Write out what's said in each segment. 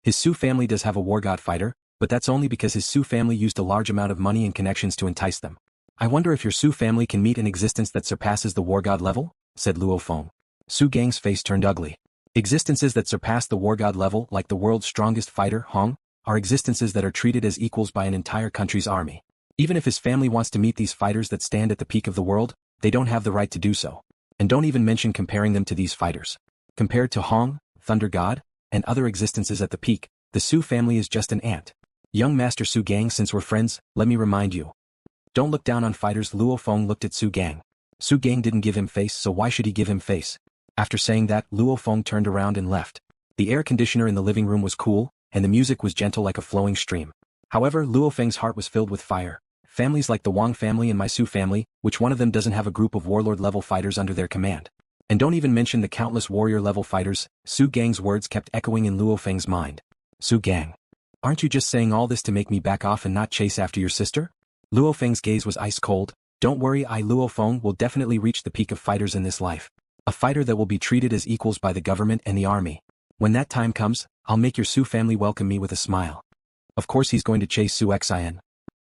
His Su family does have a Wargod fighter, but that's only because his Su family used a large amount of money and connections to entice them. I wonder if your Su family can meet an existence that surpasses the Wargod level, said Luo Feng. Su Gang's face turned ugly. Existences that surpass the Wargod level, like the world's strongest fighter, Hong, are existences that are treated as equals by an entire country's army. Even if his family wants to meet these fighters that stand at the peak of the world, they don't have the right to do so. And don't even mention comparing them to these fighters. Compared to Hong, Thunder God, and other existences at the peak, the Su family is just an ant. Young Master Su Gang, since we're friends, let me remind you. Don't look down on fighters. Luo Feng looked at Su Gang. Su Gang didn't give him face, so why should he give him face? After saying that, Luo Feng turned around and left. The air conditioner in the living room was cool, and the music was gentle like a flowing stream. However, Luo Feng's heart was filled with fire. Families like the Wang family and my Su family, which one of them doesn't have a group of warlord-level fighters under their command? And don't even mention the countless warrior-level fighters. Su Gang's words kept echoing in Luo Feng's mind. Su Gang. Aren't you just saying all this to make me back off and not chase after your sister? Luo Feng's gaze was ice cold. Don't worry, Luo Feng will definitely reach the peak of fighters in this life. A fighter that will be treated as equals by the government and the army. When that time comes, I'll make your Su family welcome me with a smile. Of course he's going to chase Su Xin.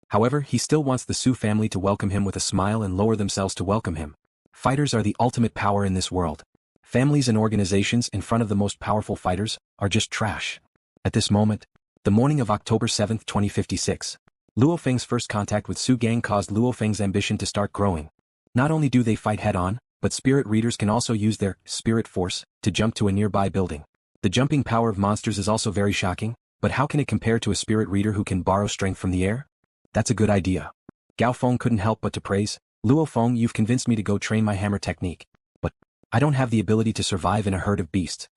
However, he still wants the Su family to welcome him with a smile and lower themselves to welcome him. Fighters are the ultimate power in this world. Families and organizations in front of the most powerful fighters are just trash. At this moment, the morning of October 7, 2056, Luo Feng's first contact with Su Gang caused Luo Feng's ambition to start growing. Not only do they fight head-on, but spirit readers can also use their spirit force to jump to a nearby building. The jumping power of monsters is also very shocking, but how can it compare to a spirit reader who can borrow strength from the air? That's a good idea. Gao Feng couldn't help but to praise, Luo Feng, you've convinced me to go train my hammer technique. But I don't have the ability to survive in a herd of beasts.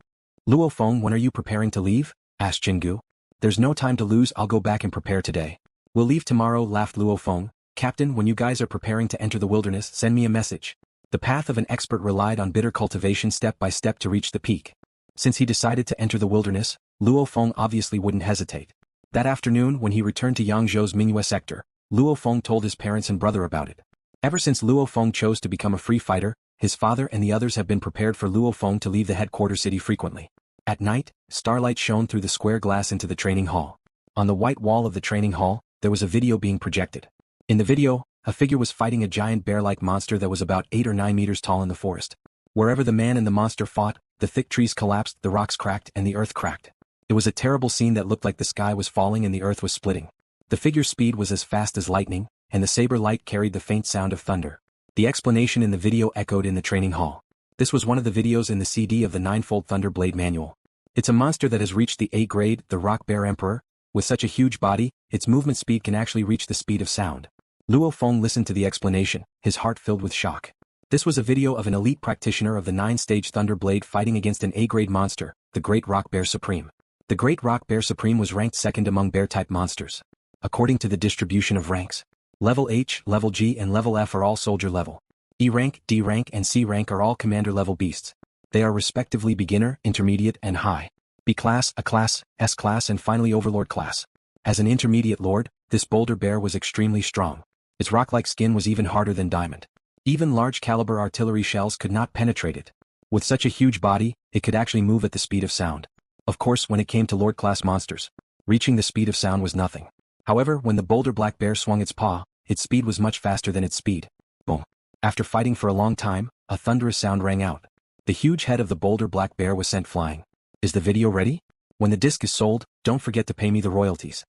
Luo Feng, when are you preparing to leave? Asked Jingu. There's no time to lose, I'll go back and prepare today. We'll leave tomorrow, laughed Luo Feng. Captain, when you guys are preparing to enter the wilderness, send me a message. The path of an expert relied on bitter cultivation step by step to reach the peak. Since he decided to enter the wilderness, Luo Feng obviously wouldn't hesitate. That afternoon, when he returned to Yangzhou's Mingyue sector, Luo Feng told his parents and brother about it. Ever since Luo Feng chose to become a free fighter, his father and the others have been prepared for Luo Feng to leave the headquarters city frequently. At night, starlight shone through the square glass into the training hall. On the white wall of the training hall, there was a video being projected. In the video, a figure was fighting a giant bear-like monster that was about 8 or 9 meters tall in the forest. Wherever the man and the monster fought, the thick trees collapsed, the rocks cracked, and the earth cracked. It was a terrible scene that looked like the sky was falling and the earth was splitting. The figure's speed was as fast as lightning, and the saber light carried the faint sound of thunder. The explanation in the video echoed in the training hall. This was one of the videos in the CD of the Ninefold Thunder Blade manual. It's a monster that has reached the A grade, the Rock Bear Emperor. With such a huge body, its movement speed can actually reach the speed of sound. Luo Feng listened to the explanation, his heart filled with shock. This was a video of an elite practitioner of the 9-stage Thunder Blade fighting against an A-grade monster, the Great Rock Bear Supreme. The Great Rock Bear Supreme was ranked second among bear-type monsters. According to the distribution of ranks, Level H, Level G and Level F are all soldier level. E rank, D rank and C rank are all commander level beasts. They are respectively beginner, intermediate and high. B class, A class, S class and finally Overlord class. As an intermediate lord, this boulder bear was extremely strong. Its rock-like skin was even harder than diamond. Even large-caliber artillery shells could not penetrate it. With such a huge body, it could actually move at the speed of sound. Of course, when it came to Lord-class monsters, reaching the speed of sound was nothing. However, when the boulder black bear swung its paw, its speed was much faster than its speed. Boom. After fighting for a long time, a thunderous sound rang out. The huge head of the boulder black bear was sent flying. Is the video ready? When the disc is sold, don't forget to pay me the royalties.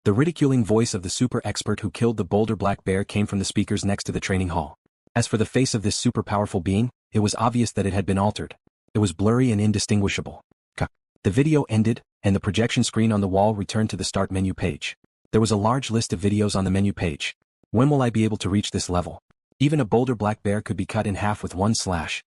The ridiculing voice of the super expert who killed the boulder black bear came from the speakers next to the training hall. As for the face of this super powerful being, it was obvious that it had been altered. It was blurry and indistinguishable. The video ended, and the projection screen on the wall returned to the start menu page. There was a large list of videos on the menu page. When will I be able to reach this level? Even a boulder black bear could be cut in half with one slash.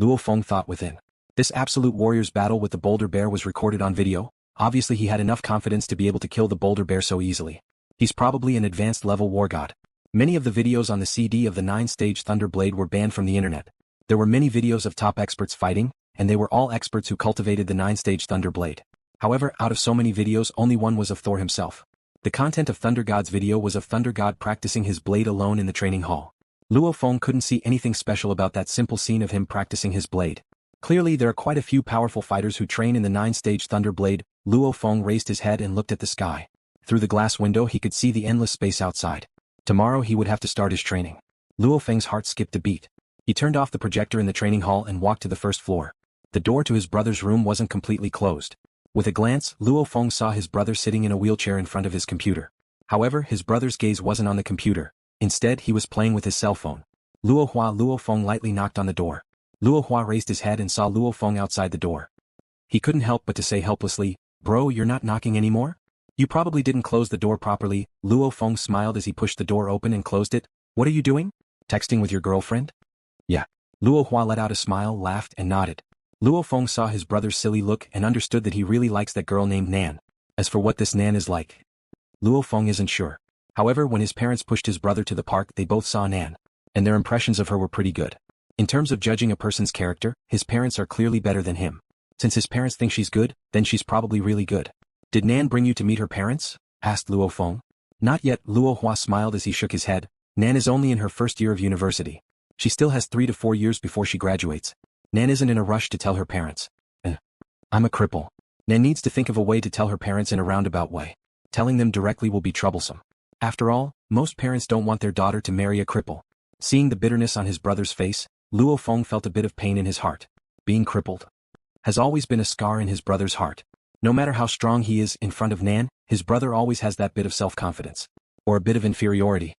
Luo Feng thought within. This absolute warrior's battle with the boulder bear was recorded on video. Obviously he had enough confidence to be able to kill the boulder bear so easily. He's probably an advanced level wargod. Many of the videos on the CD of the 9-stage Thunder Blade were banned from the internet. There were many videos of top experts fighting, and they were all experts who cultivated the 9-stage Thunder Blade. However, out of so many videos only one was of Thor himself. The content of Thunder God's video was of Thunder God practicing his blade alone in the training hall. Luo Feng couldn't see anything special about that simple scene of him practicing his blade. Clearly there are quite a few powerful fighters who train in the 9-stage Thunder Blade. Luo Feng raised his head and looked at the sky. Through the glass window he could see the endless space outside. Tomorrow he would have to start his training. Luo Feng's heart skipped a beat. He turned off the projector in the training hall and walked to the first floor. The door to his brother's room wasn't completely closed. With a glance, Luo Feng saw his brother sitting in a wheelchair in front of his computer. However, his brother's gaze wasn't on the computer. Instead, he was playing with his cell phone. Luo Feng lightly knocked on the door. Luo raised his head and saw Luo Feng outside the door. He couldn't help but to say helplessly, "Bro, you're not knocking anymore? You probably didn't close the door properly." Luo Feng smiled as he pushed the door open and closed it. "What are you doing? Texting with your girlfriend?" "Yeah." Luo let out a smile, laughed, and nodded. Luo Feng saw his brother's silly look and understood that he really likes that girl named Nan. As for what this Nan is like, Luo Feng isn't sure. However, when his parents pushed his brother to the park, they both saw Nan, and their impressions of her were pretty good. In terms of judging a person's character, his parents are clearly better than him. Since his parents think she's good, then she's probably really good. "Did Nan bring you to meet her parents?" asked Luo Feng. "Not yet." Luo smiled as he shook his head. "Nan is only in her first year of university. She still has 3 to 4 years before she graduates. Nan isn't in a rush to tell her parents. I'm a cripple. Nan needs to think of a way to tell her parents in a roundabout way. Telling them directly will be troublesome. After all, most parents don't want their daughter to marry a cripple." Seeing the bitterness on his brother's face, Luo Feng felt a bit of pain in his heart. Being crippled has always been a scar in his brother's heart. No matter how strong he is in front of Nan, his brother always has that bit of self-confidence. Or a bit of inferiority.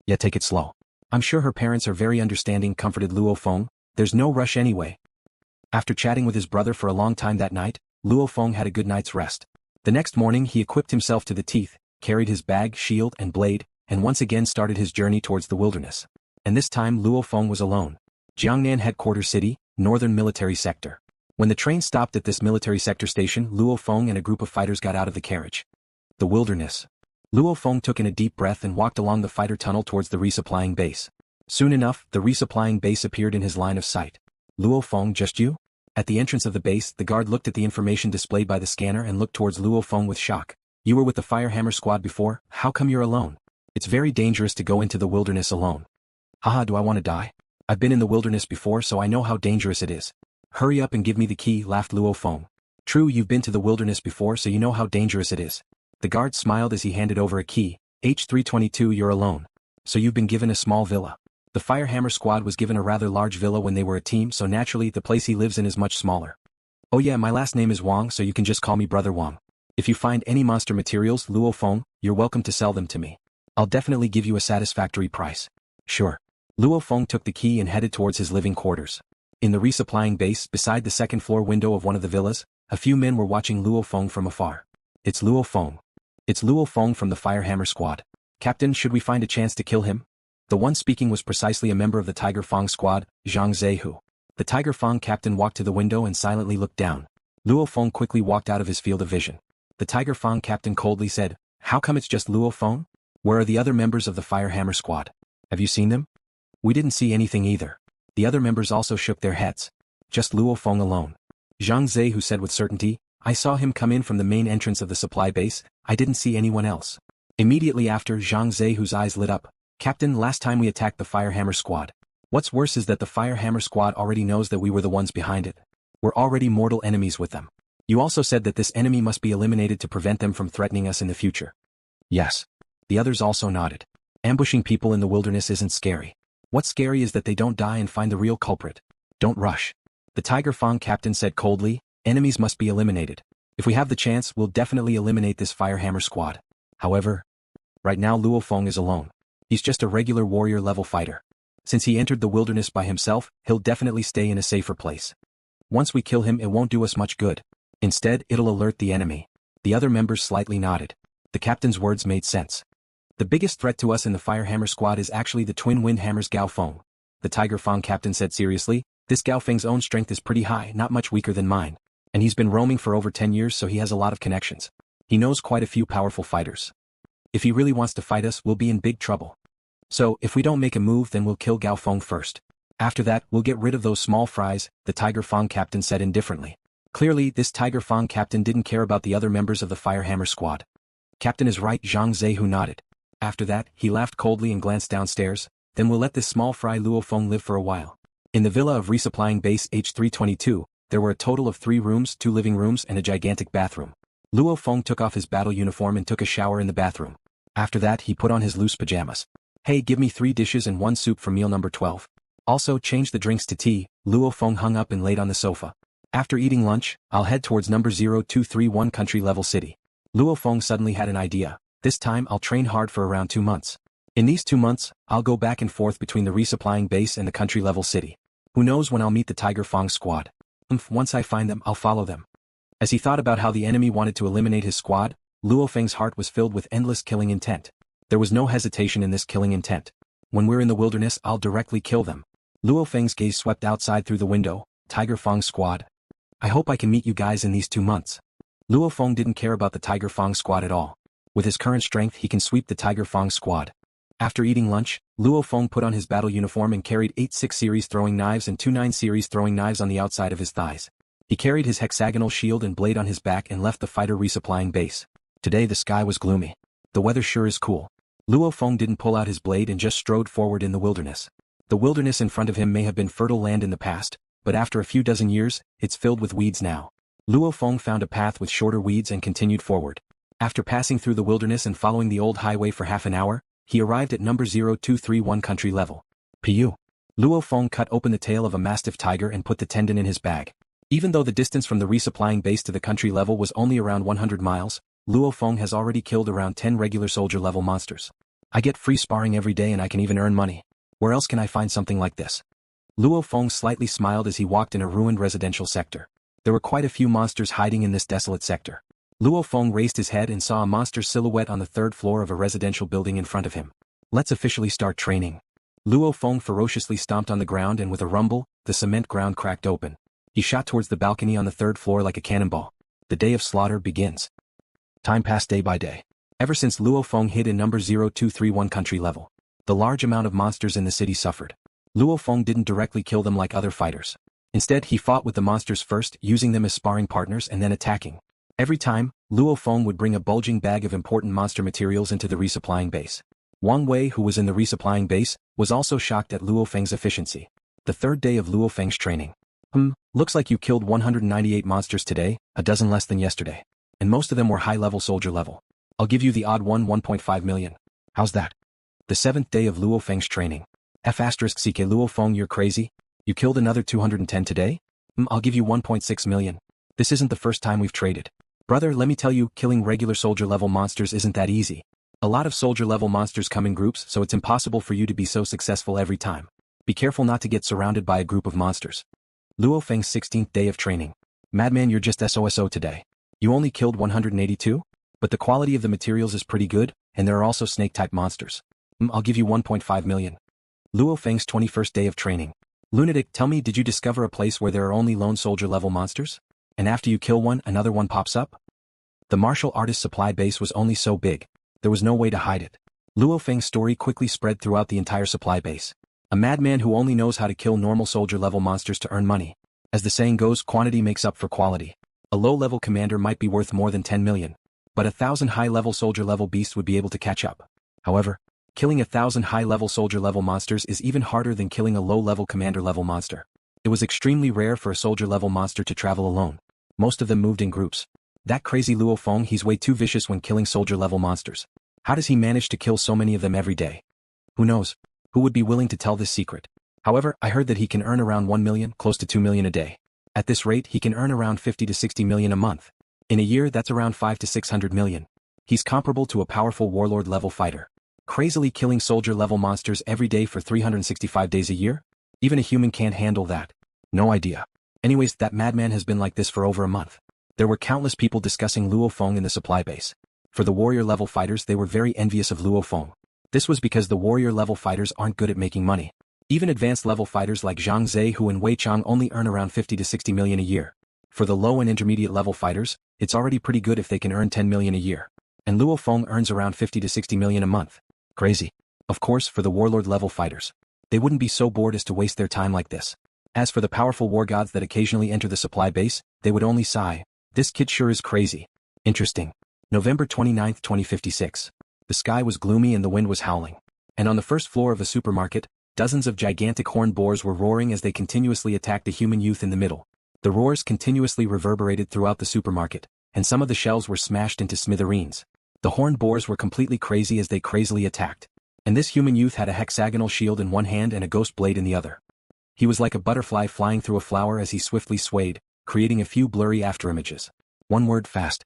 "Yeah, take it slow. I'm sure her parents are very understanding," comforted Luo Feng. "There's no rush anyway." After chatting with his brother for a long time that night, Luo Feng had a good night's rest. The next morning he equipped himself to the teeth, carried his bag, shield, and blade, and once again started his journey towards the wilderness. And this time Luo Feng was alone. Jiangnan Headquarters City, Northern Military Sector. When the train stopped at this military sector station, Luo Feng and a group of fighters got out of the carriage. The wilderness. Luo Feng took in a deep breath and walked along the fighter tunnel towards the resupplying base. Soon enough, the resupplying base appeared in his line of sight. "Luo Feng, just you?" At the entrance of the base, the guard looked at the information displayed by the scanner and looked towards Luo Feng with shock. "You were with the Firehammer squad before, how come you're alone? It's very dangerous to go into the wilderness alone." "Haha, do I want to die? I've been in the wilderness before so I know how dangerous it is." "Hurry up and give me the key," laughed Luo Feng. "True, you've been to the wilderness before so you know how dangerous it is." The guard smiled as he handed over a key. "H322, you're alone. So you've been given a small villa." The Firehammer squad was given a rather large villa when they were a team, so naturally the place he lives in is much smaller. "Oh yeah, my last name is Wang, so you can just call me Brother Wang. If you find any monster materials, Luo Feng, you're welcome to sell them to me. I'll definitely give you a satisfactory price." "Sure." Luo Feng took the key and headed towards his living quarters. In the resupplying base, beside the second-floor window of one of the villas, a few men were watching Luo Feng from afar. "It's Luo Feng. It's Luo Feng from the Firehammer squad. Captain, should we find a chance to kill him?" The one speaking was precisely a member of the Tiger Fang squad, Zhang Zehu. The Tiger Fang captain walked to the window and silently looked down. Luo Feng quickly walked out of his field of vision. The Tiger Fang captain coldly said, "How come it's just Luo Feng? Where are the other members of the Firehammer squad? Have you seen them?" "We didn't see anything either." The other members also shook their heads. "Just Luo Feng alone." Zhang Zehu said with certainty, "I saw him come in from the main entrance of the supply base, I didn't see anyone else." Immediately after, Zhang Zehu's eyes lit up. "Captain, last time we attacked the Firehammer squad. What's worse is that the Firehammer squad already knows that we were the ones behind it. We're already mortal enemies with them. You also said that this enemy must be eliminated to prevent them from threatening us in the future." "Yes." The others also nodded. Ambushing people in the wilderness isn't scary. What's scary is that they don't die and find the real culprit. Don't rush. The Tiger Fang captain said coldly, "Enemies must be eliminated. If we have the chance, we'll definitely eliminate this Firehammer squad. However, right now Luo Feng is alone. He's just a regular warrior-level fighter. Since he entered the wilderness by himself, he'll definitely stay in a safer place. Once we kill him, it won't do us much good. Instead, it'll alert the enemy." The other members slightly nodded. The captain's words made sense. "The biggest threat to us in the Firehammer squad is actually the Twin Wind Hammer's Gao Feng," the Tiger Fang captain said seriously. "This Gao Feng's own strength is pretty high, not much weaker than mine. And he's been roaming for over 10 years so he has a lot of connections. He knows quite a few powerful fighters. If he really wants to fight us, we'll be in big trouble. So, if we don't make a move, then we'll kill Gao Feng first. After that, we'll get rid of those small fries," the Tiger Fang captain said indifferently. Clearly, this Tiger Fang captain didn't care about the other members of the Firehammer squad. "Captain is right," Zhang Zehu nodded. After that, he laughed coldly and glanced downstairs. "Then we'll let this small fry Luo Feng live for a while. In the villa of resupplying base H322, there were a total of 3 rooms, 2 living rooms and a gigantic bathroom. Luo Feng took off his battle uniform and took a shower in the bathroom. After that he put on his loose pajamas. Hey, give me 3 dishes and 1 soup for meal number 12. Also change the drinks to tea. Luo Feng hung up and laid on the sofa. After eating lunch, I'll head towards number 0231 country level city. Luo Feng suddenly had an idea. This time I'll train hard for around 2 months. In these 2 months, I'll go back and forth between the resupplying base and the country level city. Who knows when I'll meet the Tiger Fang squad. Once I find them, I'll follow them. As he thought about how the enemy wanted to eliminate his squad, Luo Feng's heart was filled with endless killing intent. There was no hesitation in this killing intent. When we're in the wilderness, I'll directly kill them. Luo Feng's gaze swept outside through the window. Tiger Fang squad. I hope I can meet you guys in these 2 months. Luo Feng didn't care about the Tiger Fang squad at all. With his current strength he can sweep the Tiger Fang squad. After eating lunch, Luo Feng put on his battle uniform and carried 8 6 series throwing knives and 2 9 series throwing knives on the outside of his thighs. He carried his hexagonal shield and blade on his back and left the fighter resupplying base. Today the sky was gloomy. The weather sure is cool. Luo Feng didn't pull out his blade and just strode forward in the wilderness. The wilderness in front of him may have been fertile land in the past, but after a few dozen years, it's filled with weeds now. Luo Feng found a path with shorter weeds and continued forward. After passing through the wilderness and following the old highway for half an hour, he arrived at number 0231 country level. Pu. Luo Feng cut open the tail of a mastiff tiger and put the tendon in his bag. Even though the distance from the resupplying base to the country level was only around 100 miles, Luo Feng has already killed around 10 regular soldier level monsters. I get free sparring every day and I can even earn money. Where else can I find something like this? Luo Feng slightly smiled as he walked in a ruined residential sector. There were quite a few monsters hiding in this desolate sector. Luo Feng raised his head and saw a monster silhouette on the 3rd floor of a residential building in front of him. Let's officially start training. Luo Feng ferociously stomped on the ground and with a rumble, the cement ground cracked open. He shot towards the balcony on the 3rd floor like a cannonball. The day of slaughter begins. Time passed day by day. Ever since Luo Feng hid in number 0231 country level, the large amount of monsters in the city suffered. Luo Feng didn't directly kill them like other fighters. Instead he fought with the monsters first, using them as sparring partners and then attacking. Every time, Luo Feng would bring a bulging bag of important monster materials into the resupplying base. Wang Wei, who was in the resupplying base, was also shocked at Luo Feng's efficiency. The 3rd day of Luo Feng's training. Looks like you killed 198 monsters today, a dozen less than yesterday. And most of them were high-level soldier level. I'll give you the odd one, 1.5 million. How's that? The 7th day of Luo Feng's training. F***CK Luo Feng, you're crazy? You killed another 210 today? I'll give you 1.6 million. This isn't the first time we've traded. Brother, let me tell you, killing regular soldier-level monsters isn't that easy. A lot of soldier-level monsters come in groups, so it's impossible for you to be so successful every time. Be careful not to get surrounded by a group of monsters. Luo Feng's 16th day of training. Madman, you're just SOSO today. You only killed 182? But the quality of the materials is pretty good, and there are also snake-type monsters. I'll give you 1.5 million. Luo Feng's 21st day of training. Lunatic, tell me, did you discover a place where there are only lone soldier-level monsters? And after you kill one, another one pops up? The martial artist supply base was only so big. There was no way to hide it. Luo Feng's story quickly spread throughout the entire supply base. A madman who only knows how to kill normal soldier-level monsters to earn money. As the saying goes, quantity makes up for quality. A low-level commander might be worth more than 10 million. But 1,000 high-level soldier-level beasts would be able to catch up. However, killing 1,000 high-level soldier-level monsters is even harder than killing a low-level commander-level monster. It was extremely rare for a soldier-level monster to travel alone. Most of them moved in groups. That crazy Luo Feng, he's way too vicious when killing soldier-level monsters. How does he manage to kill so many of them every day? Who knows? Who would be willing to tell this secret? However, I heard that he can earn around 1 million, close to 2 million a day. At this rate, he can earn around 50 to 60 million a month. In a year, that's around 5 to 600 million. He's comparable to a powerful warlord-level fighter. Crazily killing soldier-level monsters every day for 365 days a year? Even a human can't handle that. No idea. Anyways, that madman has been like this for over a month. There were countless people discussing Luo Feng in the supply base. For the warrior-level fighters, they were very envious of Luo Feng. This was because the warrior-level fighters aren't good at making money. Even advanced-level fighters like Zhang Zehu and Wei Chang only earn around 50 to 60 million a year. For the low and intermediate-level fighters, it's already pretty good if they can earn 10 million a year. And Luo Feng earns around 50 to 60 million a month. Crazy. Of course, for the warlord-level fighters, they wouldn't be so bored as to waste their time like this. As for the powerful wargods that occasionally enter the supply base, they would only sigh. This kid sure is crazy. Interesting. November 29, 2056. The sky was gloomy and the wind was howling. And on the first floor of a supermarket, Dozens of gigantic horned boars were roaring as they continuously attacked a human youth in the middle. The roars continuously reverberated throughout the supermarket, and some of the shelves were smashed into smithereens. The horned boars were completely crazy as they crazily attacked. And this human youth had a hexagonal shield in one hand and a ghost blade in the other. He was like a butterfly flying through a flower as he swiftly swayed, creating a few blurry afterimages. One word: fast.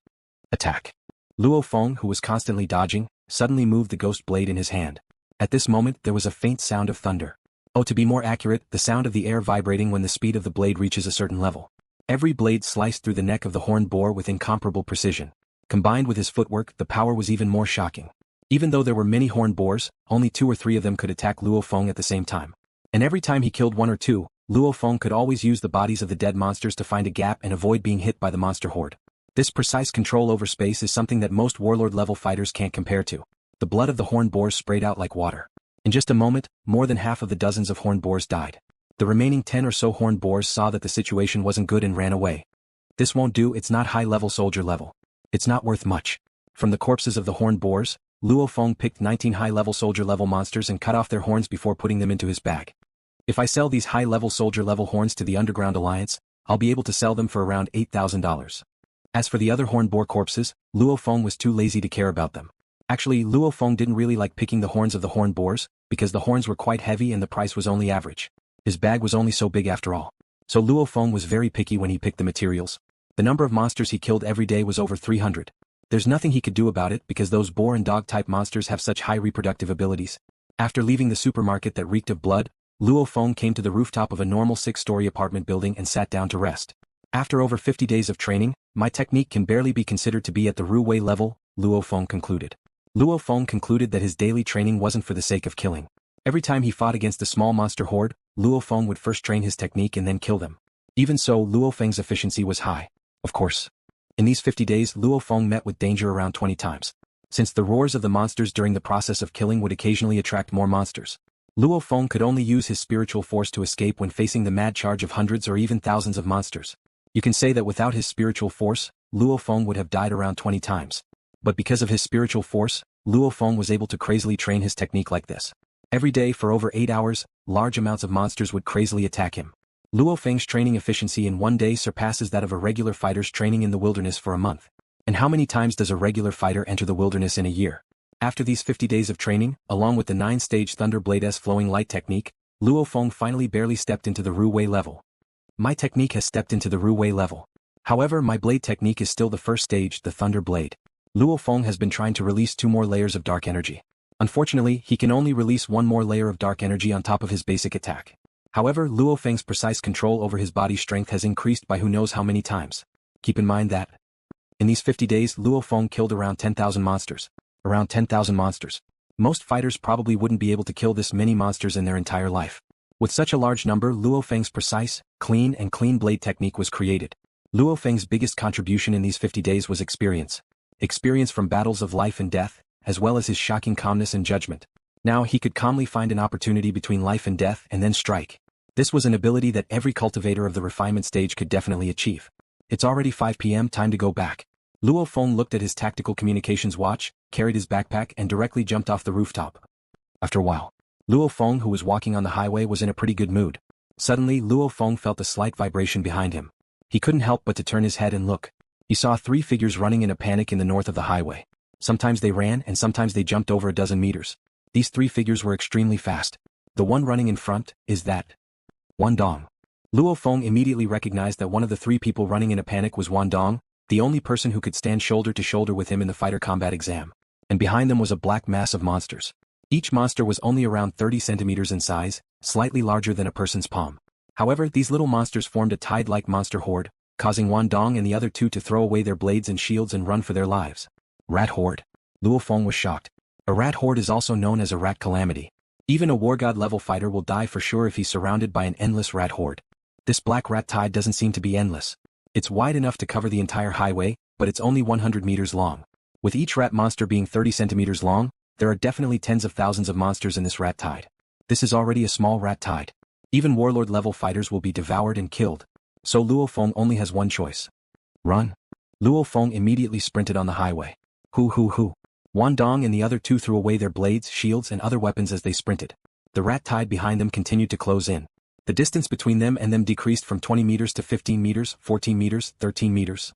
Attack. Luo Feng, who was constantly dodging, suddenly moved the ghost blade in his hand. At this moment there was a faint sound of thunder. Oh, to be more accurate, the sound of the air vibrating when the speed of the blade reaches a certain level. Every blade sliced through the neck of the horned boar with incomparable precision. Combined with his footwork, the power was even more shocking. Even though there were many horned boars, only 2 or 3 of them could attack Luo Feng at the same time. And every time he killed 1 or 2, Luo Feng could always use the bodies of the dead monsters to find a gap and avoid being hit by the monster horde. This precise control over space is something that most warlord-level fighters can't compare to. The blood of the horned boars sprayed out like water. In just a moment, more than half of the dozens of horned boars died. The remaining 10 or so horned boars saw that the situation wasn't good and ran away. This won't do, it's not high-level soldier level. It's not worth much. From the corpses of the horned boars, Luo Feng picked 19 high-level soldier-level monsters and cut off their horns before putting them into his bag. If I sell these high-level soldier-level horns to the Underground Alliance, I'll be able to sell them for around $8,000. As for the other horned boar corpses, Luo Feng was too lazy to care about them. Actually, Luo Feng didn't really like picking the horns of the horned boars, because the horns were quite heavy and the price was only average. His bag was only so big after all. So Luo Feng was very picky when he picked the materials. The number of monsters he killed every day was over 300. There's nothing he could do about it because those boar and dog-type monsters have such high reproductive abilities. After leaving the supermarket that reeked of blood, Luo Feng came to the rooftop of a normal 6-story apartment building and sat down to rest. After over 50 days of training, my technique can barely be considered to be at the Ru Wei level, Luo Feng concluded. Luo Feng concluded that his daily training wasn't for the sake of killing. Every time he fought against a small monster horde, Luo Feng would first train his technique and then kill them. Even so, Luo Feng's efficiency was high. Of course. In these 50 days, Luo Feng met with danger around 20 times. Since the roars of the monsters during the process of killing would occasionally attract more monsters, Luo Feng could only use his spiritual force to escape when facing the mad charge of hundreds or even thousands of monsters. You can say that without his spiritual force, Luo Feng would have died around 20 times. But because of his spiritual force, Luo Feng was able to crazily train his technique like this. Every day for over 8 hours, large amounts of monsters would crazily attack him. Luo Feng's training efficiency in one day surpasses that of a regular fighter's training in the wilderness for a month. And how many times does a regular fighter enter the wilderness in a year? After these 50 days of training, along with the 9-stage Thunderblade-S flowing light technique, Luo Feng finally barely stepped into the Ru Wei level. My technique has stepped into the Ru Wei level. However, my blade technique is still the first stage, the Thunder Blade. Luo Feng has been trying to release 2 more layers of dark energy. Unfortunately, he can only release 1 more layer of dark energy on top of his basic attack. However, Luo Feng's precise control over his body strength has increased by who knows how many times. Keep in mind that in these 50 days, Luo Feng killed around 10,000 monsters. Around 10,000 monsters. Most fighters probably wouldn't be able to kill this many monsters in their entire life. With such a large number, Luo Feng's precise, clean blade technique was created. Luo Feng's biggest contribution in these 50 days was experience. Experience from battles of life and death, as well as his shocking calmness and judgment. Now he could calmly find an opportunity between life and death and then strike. This was an ability that every cultivator of the refinement stage could definitely achieve. It's already 5 p.m. time to go back. Luo Feng looked at his tactical communications watch, carried his backpack and directly jumped off the rooftop. After a while, Luo Feng, who was walking on the highway, was in a pretty good mood. Suddenly, Luo Feng felt a slight vibration behind him. He couldn't help but to turn his head and look. He saw 3 figures running in a panic in the north of the highway. Sometimes they ran and sometimes they jumped over a dozen meters. These 3 figures were extremely fast. The one running in front is that Wan Dong. Luo Feng immediately recognized that one of the 3 people running in a panic was Wan Dong, the only person who could stand shoulder to shoulder with him in the fighter combat exam. And behind them was a black mass of monsters. Each monster was only around 30 centimeters in size, slightly larger than a person's palm. However, these little monsters formed a tide-like monster horde, causing Wan Dong and the other 2 to throw away their blades and shields and run for their lives. Rat horde. Luo Feng was shocked. A rat horde is also known as a rat calamity. Even a Wargod level fighter will die for sure if he's surrounded by an endless rat horde. This black rat tide doesn't seem to be endless. It's wide enough to cover the entire highway, but it's only 100 meters long. With each rat monster being 30 centimeters long, there are definitely tens of thousands of monsters in this rat tide. This is already a small rat tide. Even warlord level fighters will be devoured and killed. So Luo Feng only has one choice. Run. Luo Feng immediately sprinted on the highway. Hoo. Wan Dong and the other 2 threw away their blades, shields and other weapons as they sprinted. The rat tide behind them continued to close in. The distance between them and them decreased from 20 meters to 15 meters, 14 meters, 13 meters.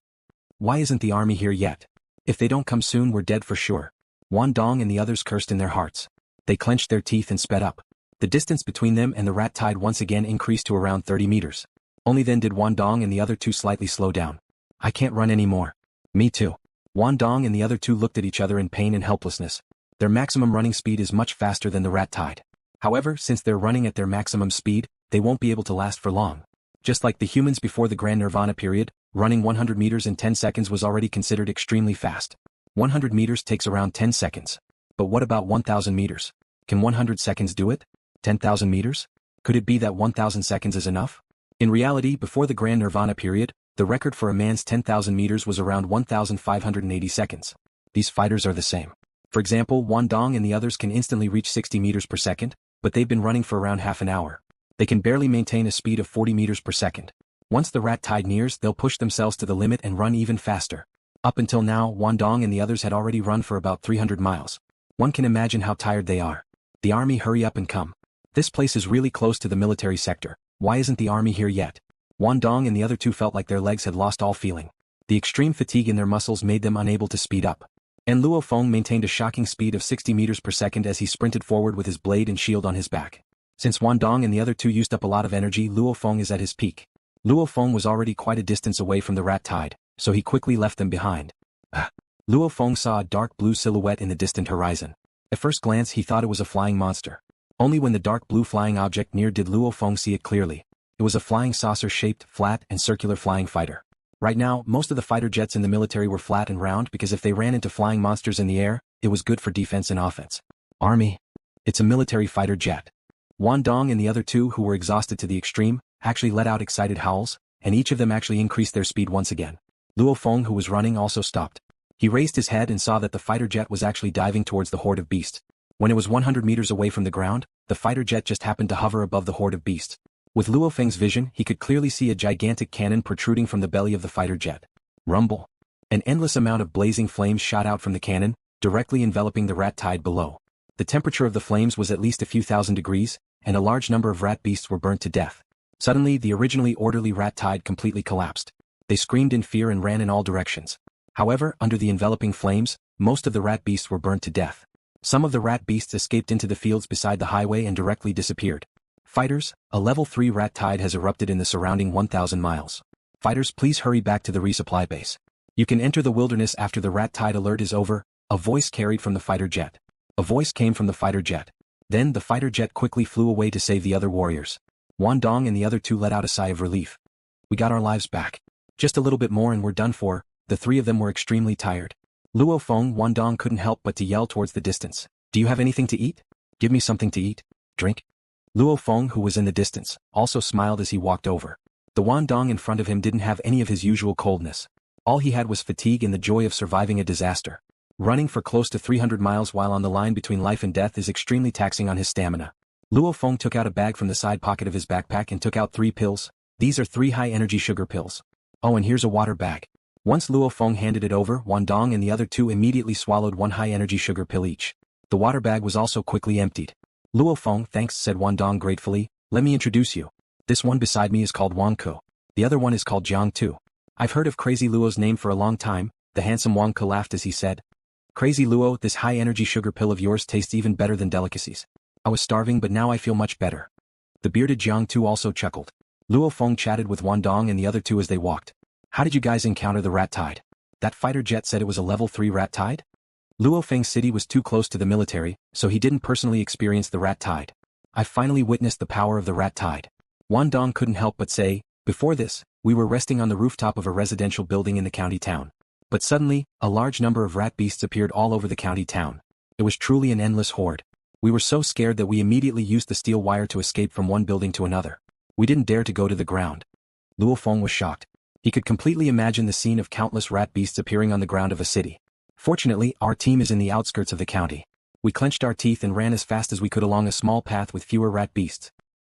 Why isn't the army here yet? If they don't come soon, we're dead for sure. Wan Dong and the others cursed in their hearts. They clenched their teeth and sped up. The distance between them and the rat tide once again increased to around 30 meters. Only then did Wan Dong and the other two slightly slow down. I can't run anymore. Me too. Wan Dong and the other two looked at each other in pain and helplessness. Their maximum running speed is much faster than the rat tide. However, since they're running at their maximum speed, they won't be able to last for long. Just like the humans before the Grand Nirvana period, running 100 meters in 10 seconds was already considered extremely fast. 100 meters takes around 10 seconds. But what about 1,000 meters? Can 100 seconds do it? 10,000 meters? Could it be that 1,000 seconds is enough? In reality, before the Grand Nirvana period, the record for a man's 10,000 meters was around 1,580 seconds. These fighters are the same. For example, Wan Dong and the others can instantly reach 60 meters per second, but they've been running for around half an hour. They can barely maintain a speed of 40 meters per second. Once the rat tide nears, they'll push themselves to the limit and run even faster. Up until now, Wan Dong and the others had already run for about 300 miles. One can imagine how tired they are. The army, hurry up and come. This place is really close to the military sector. Why isn't the army here yet? Wan Dong and the other two felt like their legs had lost all feeling. The extreme fatigue in their muscles made them unable to speed up. And Luo Feng maintained a shocking speed of 60 meters per second as he sprinted forward with his blade and shield on his back. Since Wan Dong and the other two used up a lot of energy, Luo Feng is at his peak. Luo Feng was already quite a distance away from the rat tide, so he quickly left them behind. Luo Feng saw a dark blue silhouette in the distant horizon. At first glance he thought it was a flying monster. Only when the dark blue flying object neared did Luo Feng see it clearly. It was a flying saucer-shaped, flat and circular flying fighter. Right now, most of the fighter jets in the military were flat and round because if they ran into flying monsters in the air, it was good for defense and offense. Army. It's a military fighter jet. Wan Dong and the other two, who were exhausted to the extreme, actually let out excited howls, and each of them actually increased their speed once again. Luo Feng, who was running, also stopped. He raised his head and saw that the fighter jet was actually diving towards the horde of beasts. When it was 100 meters away from the ground, the fighter jet just happened to hover above the horde of beasts. With Luo Feng's vision, he could clearly see a gigantic cannon protruding from the belly of the fighter jet. Rumble. An endless amount of blazing flames shot out from the cannon, directly enveloping the rat tide below. The temperature of the flames was at least a few thousand degrees, and a large number of rat beasts were burnt to death. Suddenly, the originally orderly rat tide completely collapsed. They screamed in fear and ran in all directions. However, under the enveloping flames, most of the rat beasts were burnt to death. Some of the rat beasts escaped into the fields beside the highway and directly disappeared. Fighters, a level 3 rat tide has erupted in the surrounding 1,000 miles. Fighters, please hurry back to the resupply base. You can enter the wilderness after the rat tide alert is over, a voice carried from the fighter jet. A voice came from the fighter jet. Then the fighter jet quickly flew away to save the other warriors. Wan Dong and the other two let out a sigh of relief. We got our lives back. Just a little bit more and we're done for. The three of them were extremely tired. Luo Feng, Wan Dong couldn't help but to yell towards the distance. Do you have anything to eat? Give me something to eat. Drink. Luo Feng, who was in the distance, also smiled as he walked over. The Wan Dong in front of him didn't have any of his usual coldness. All he had was fatigue and the joy of surviving a disaster. Running for close to 300 miles while on the line between life and death is extremely taxing on his stamina. Luo Feng took out a bag from the side pocket of his backpack and took out 3 pills. These are 3 high-energy sugar pills. Oh, and here's a water bag. Once Luo Feng handed it over, Wan Dong and the other two immediately swallowed 1 high-energy sugar pill each. The water bag was also quickly emptied. Luo Feng, thanks, said Wan Dong gratefully. Let me introduce you. This one beside me is called Wang Ke. The other one is called Jiang Tu. I've heard of Crazy Luo's name for a long time. The handsome Wang Ke laughed as he said, Crazy Luo, this high-energy sugar pill of yours tastes even better than delicacies. I was starving but now I feel much better. The bearded Jiang Tu also chuckled. Luo Feng chatted with Wan Dong and the other two as they walked. How did you guys encounter the rat tide? That fighter jet said it was a level 3 rat tide? Luo Feng City was too close to the military, so he didn't personally experience the rat tide. I finally witnessed the power of the rat tide. Wan Dong couldn't help but say, before this, we were resting on the rooftop of a residential building in the county town. But suddenly, a large number of rat beasts appeared all over the county town. It was truly an endless horde. We were so scared that we immediately used the steel wire to escape from one building to another. We didn't dare to go to the ground. Luo Feng was shocked. He could completely imagine the scene of countless rat beasts appearing on the ground of a city. Fortunately, our team is in the outskirts of the county. We clenched our teeth and ran as fast as we could along a small path with fewer rat beasts.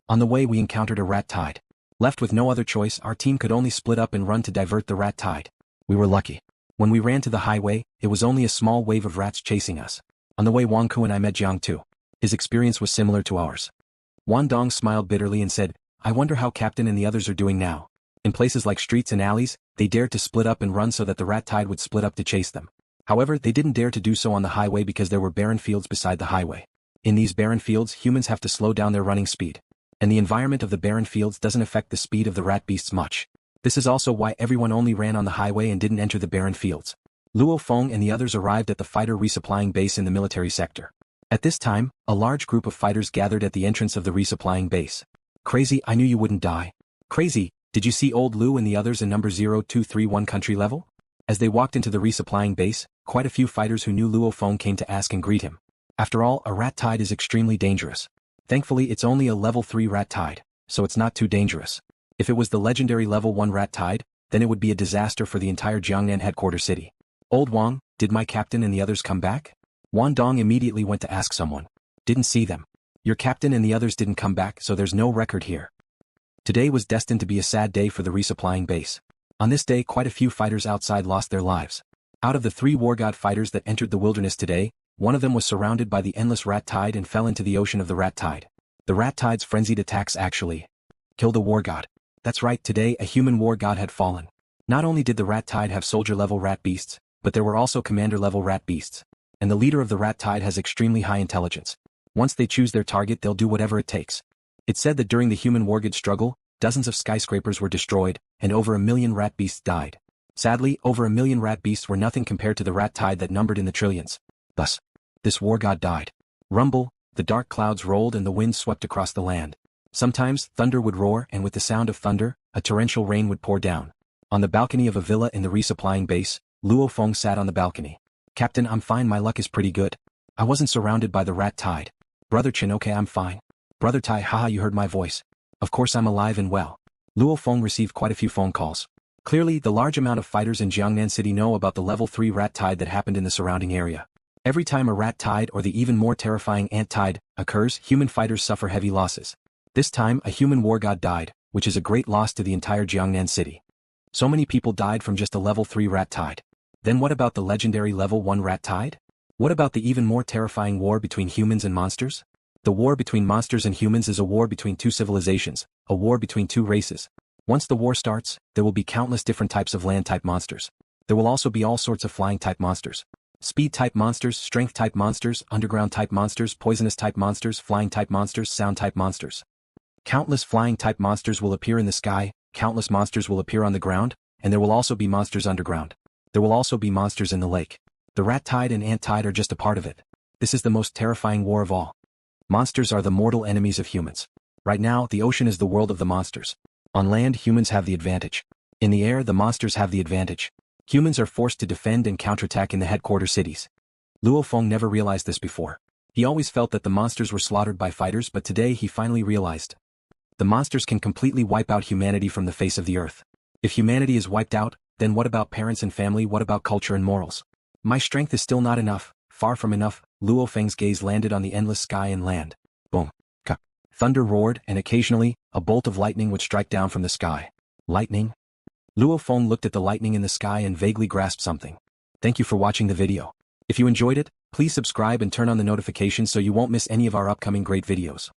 On the way we encountered a rat tide. Left with no other choice, our team could only split up and run to divert the rat tide. We were lucky. When we ran to the highway, it was only a small wave of rats chasing us. On the way Wang Ku and I met Jiang Tu. His experience was similar to ours. Wandong smiled bitterly and said, I wonder how Captain and the others are doing now. In places like streets and alleys, they dared to split up and run so that the rat tide would split up to chase them. However, they didn't dare to do so on the highway because there were barren fields beside the highway. In these barren fields, humans have to slow down their running speed. And the environment of the barren fields doesn't affect the speed of the rat beasts much. This is also why everyone only ran on the highway and didn't enter the barren fields. Luo Feng and the others arrived at the fighter resupplying base in the military sector. At this time, a large group of fighters gathered at the entrance of the resupplying base. Crazy, I knew you wouldn't die. Crazy, did you see old Lu and the others in number 0231 country level? As they walked into the resupplying base, quite a few fighters who knew Luo Feng came to ask and greet him. After all, a rat tide is extremely dangerous. Thankfully, it's only a level 3 rat tide, so it's not too dangerous. If it was the legendary level 1 rat tide, then it would be a disaster for the entire Jiangnan headquarters city. Old Wang, did my captain and the others come back? Wandong immediately went to ask someone. Didn't see them. Your captain and the others didn't come back, so there's no record here. Today was destined to be a sad day for the resupplying base. On this day, quite a few fighters outside lost their lives. Out of the 3 Wargod fighters that entered the wilderness today, one of them was surrounded by the endless rat tide and fell into the ocean of the rat tide. The rat tide's frenzied attacks actually killed a Wargod. That's right, today a human Wargod had fallen. Not only did the rat tide have soldier-level rat beasts, but there were also commander-level rat beasts. And the leader of the rat tide has extremely high intelligence. Once they choose their target, they'll do whatever it takes. It's said that during the human Wargod struggle, dozens of skyscrapers were destroyed, and over 1 million rat beasts died. Sadly, over 1 million rat beasts were nothing compared to the rat tide that numbered in the trillions. Thus, this Wargod died. Rumble, the dark clouds rolled and the wind swept across the land. Sometimes, thunder would roar and with the sound of thunder, a torrential rain would pour down. On the balcony of a villa in the resupplying base, Luo Feng sat on the balcony. Captain, I'm fine, my luck is pretty good. I wasn't surrounded by the rat tide. Brother Chin, okay, I'm fine. Brother Tai, haha, you heard my voice. Of course I'm alive and well. Luo Feng received quite a few phone calls. Clearly, the large amount of fighters in Jiangnan City know about the level 3 rat tide that happened in the surrounding area. Every time a rat tide or the even more terrifying ant tide occurs, human fighters suffer heavy losses. This time, a human Wargod died, which is a great loss to the entire Jiangnan City. So many people died from just a level 3 rat tide. Then what about the legendary level 1 rat tide? What about the even more terrifying war between humans and monsters? The war between monsters and humans is a war between 2 civilizations, a war between 2 races. Once the war starts, there will be countless different types of land-type monsters. There will also be all sorts of flying-type monsters. Speed-type monsters, strength-type monsters, underground-type monsters, poisonous-type monsters, flying-type monsters, sound-type monsters. Countless flying-type monsters will appear in the sky, countless monsters will appear on the ground, and there will also be monsters underground. There will also be monsters in the lake. The rat tide and ant tide are just a part of it. This is the most terrifying war of all. Monsters are the mortal enemies of humans. Right now, the ocean is the world of the monsters. On land, humans have the advantage. In the air, the monsters have the advantage. Humans are forced to defend and counterattack in the headquarters cities. Luo Feng never realized this before. He always felt that the monsters were slaughtered by fighters, but today he finally realized. The monsters can completely wipe out humanity from the face of the earth. If humanity is wiped out, then what about parents and family, what about culture and morals? My strength is still not enough, far from enough. Luo Feng's gaze landed on the endless sky and land. Boom. Ka. Thunder roared, and occasionally, a bolt of lightning would strike down from the sky. Lightning? Luo Feng looked at the lightning in the sky and vaguely grasped something. Thank you for watching the video. If you enjoyed it, please subscribe and turn on the notifications so you won't miss any of our upcoming great videos.